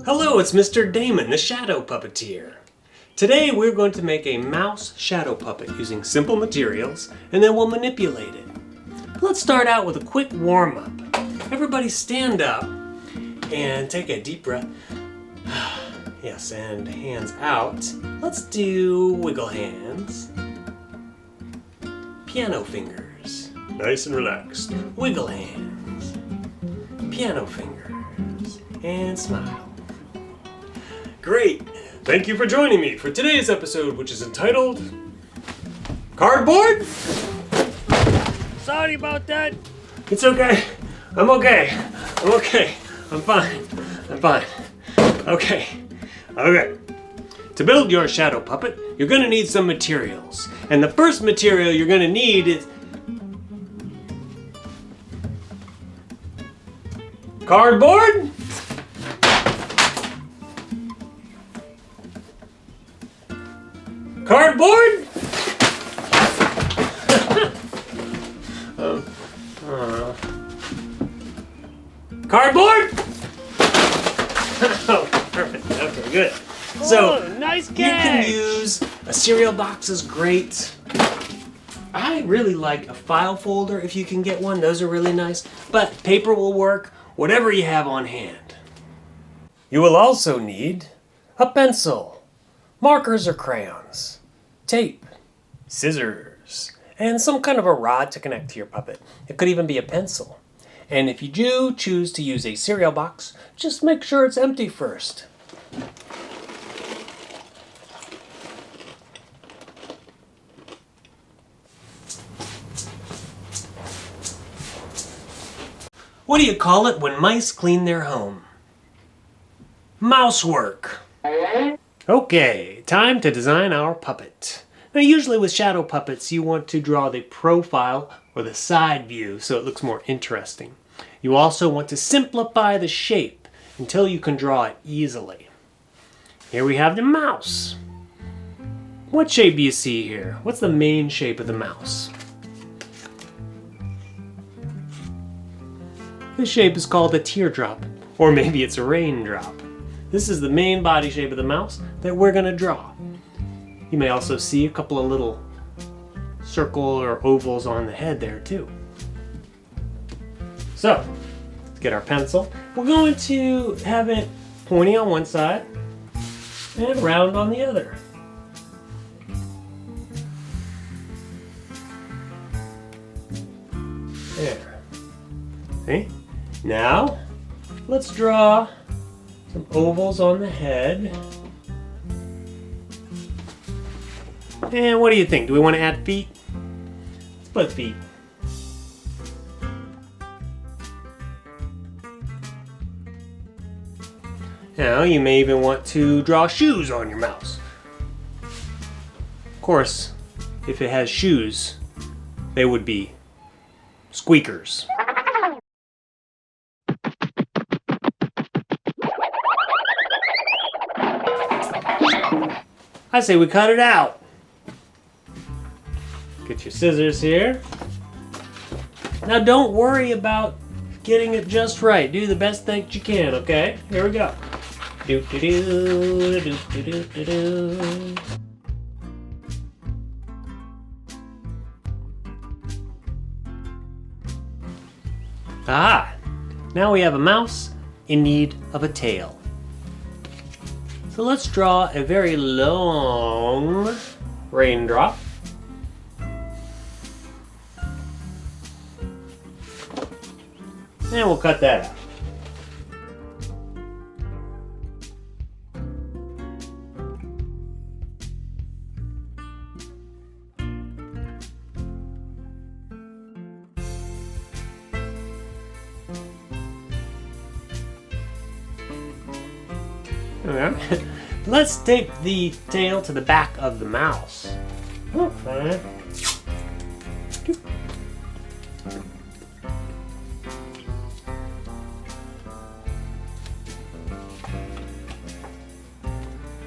Hello, it's Mr. Damon, the Shadow Puppeteer. Today we're going to make a mouse shadow puppet using simple materials, and then we'll manipulate it. Let's start out with a quick warm-up. Everybody stand up and take a deep breath. Yes, and hands out. Let's do wiggle hands. Piano fingers. Nice and relaxed. Wiggle hands. Piano fingers. And smile. Great! Thank you for joining me for today's episode, which is entitled Cardboard? Sorry about that. It's okay. I'm okay. I'm okay. I'm fine. I'm fine. Okay. Okay. To build your shadow puppet, you're going to need some materials. And the first material you're going to need is cardboard? Cardboard? Cardboard? Oh, perfect. Okay, good. So, nice catch. You can use a cereal box is great. I really like a file folder if you can get one. Those are really nice. But paper will work, whatever you have on hand. You will also need a pencil, markers or crayons, tape, scissors, and some kind of a rod to connect to your puppet. It could even be a pencil. And if you do choose to use a cereal box, just make sure it's empty first. What do you call it when mice clean their home? Mousework. Okay, time to design our puppet. Now usually with shadow puppets you want to draw the profile or the side view so it looks more interesting. You also want to simplify the shape until you can draw it easily. Here we have the mouse. What shape do you see here? What's the main shape of the mouse? This shape is called a teardrop, or maybe it's a raindrop. This is the main body shape of the mouse that we're going to draw. You may also see a couple of little circle or ovals on the head there too. So, let's get our pencil. We're going to have it pointy on one side and round on the other. There. See? Now, let's draw some ovals on the head. And what do you think? Do we want to add feet? Let's put feet. Now, you may even want to draw shoes on your mouse. Of course, if it has shoes, they would be squeakers. I say we cut it out. Get your scissors here. Now don't worry about getting it just right. Do the best that you can, okay? Here we go. Do do do do do do do do. Ah! Now we have a mouse in need of a tail. So let's draw a very long raindrop. And we'll cut that out. Okay. Let's tape the tail to the back of the mouse. Okay.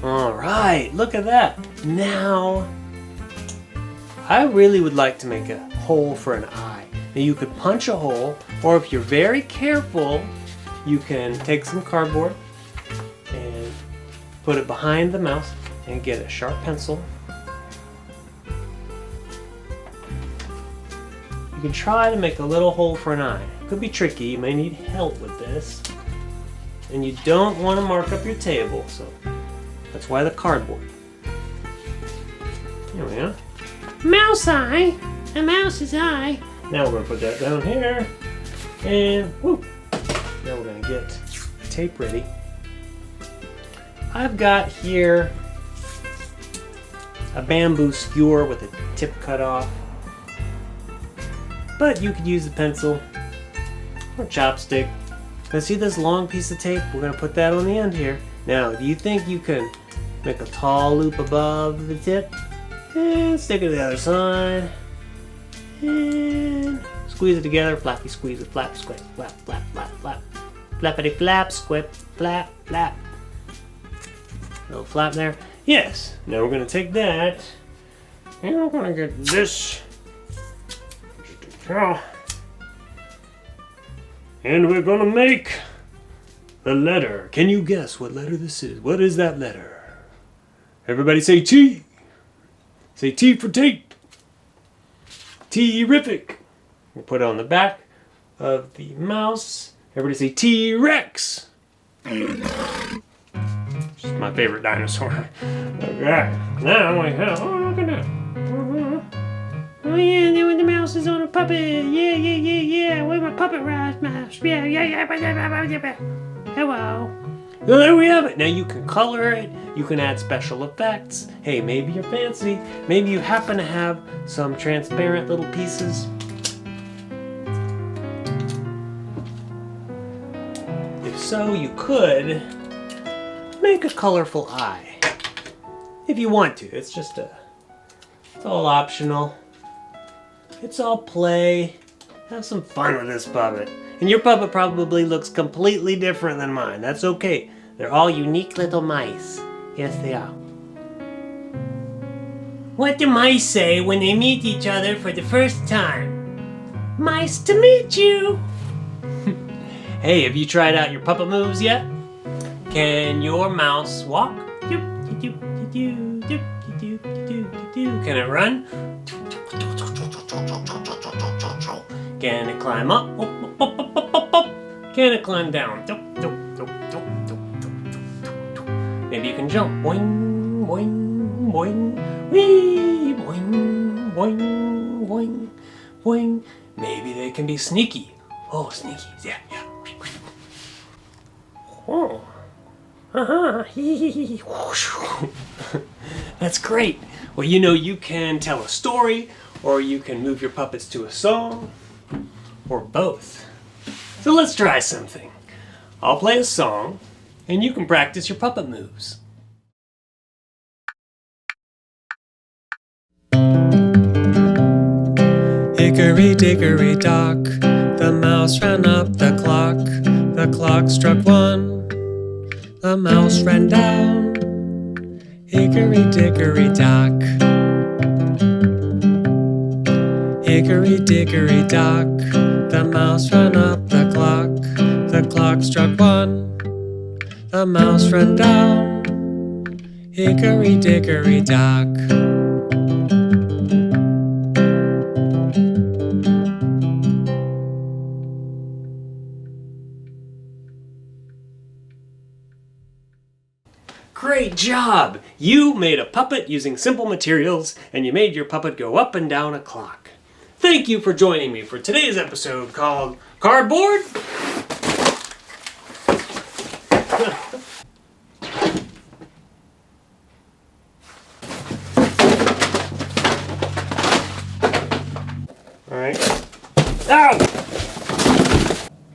All right, look at that. Now, I really would like to make a hole for an eye. Now you could punch a hole, or if you're very careful, you can take some cardboard put it behind the mouse and get a sharp pencil. You can try to make a little hole for an eye. Could be tricky, you may need help with this. And you don't want to mark up your table, so that's why the cardboard. There we go. Mouse eye! A mouse's eye! Now we're going to put that down here. And whoop! Now we're going to get tape ready. I've got here a bamboo skewer with a tip cut off. But you could use a pencil or chopstick. Now see this long piece of tape? We're going to put that on the end here. Now, do you think you can make a tall loop above the tip? And stick it to the other side. And squeeze it together. Flappy squeeze it. Flap, squip, flap, flap, flap, flap. Flappity flap, squip, flap, flap. Little flap there. Yes. Now we're going to take that. And we're going to get this. And we're going to make the letter. Can you guess what letter this is? What is that letter? Everybody say T. Say T for tape. Terrific. We'll put it on the back of the mouse. Everybody say T-Rex. It's my favorite dinosaur. Okay. Now we have. Oh, look at that. Oh yeah, and then when the mouse is on a puppet. Yeah. With my puppet mouse. Yeah. Hello. So there we have it. Now you can color it. You can add special effects. Hey, maybe you're fancy. Maybe you happen to have some transparent little pieces. If so, you could make a colorful eye. If you want to. It's all optional. It's all play. Have some fun with this puppet. And your puppet probably looks completely different than mine. That's okay. They're all unique little mice. Yes, they are. What do mice say when they meet each other for the first time? Nice to meet you! Hey, have you tried out your puppet moves yet? Can your mouse walk? Can it run? Can it climb up? Can it climb down? Maybe you can jump. Boing, boing, boing, wee, boing, boing, boing, boing. Maybe they can be sneaky. Oh, sneaky. Yeah. Oh. That's great. Well, you can tell a story, or you can move your puppets to a song, or both. So let's try something. I'll play a song, and you can practice your puppet moves. Hickory dickory dock, the mouse ran up the clock struck 1, the mouse ran down. Hickory dickory dock, hickory dickory dock, the mouse ran up the clock struck 1, the mouse ran down. Hickory dickory dock. Great job! You made a puppet using simple materials, and you made your puppet go up and down a clock. Thank you for joining me for today's episode called Cardboard. Alright. Ow!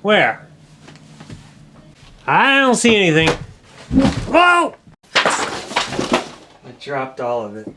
Where? I don't see anything. Whoa! I dropped all of it.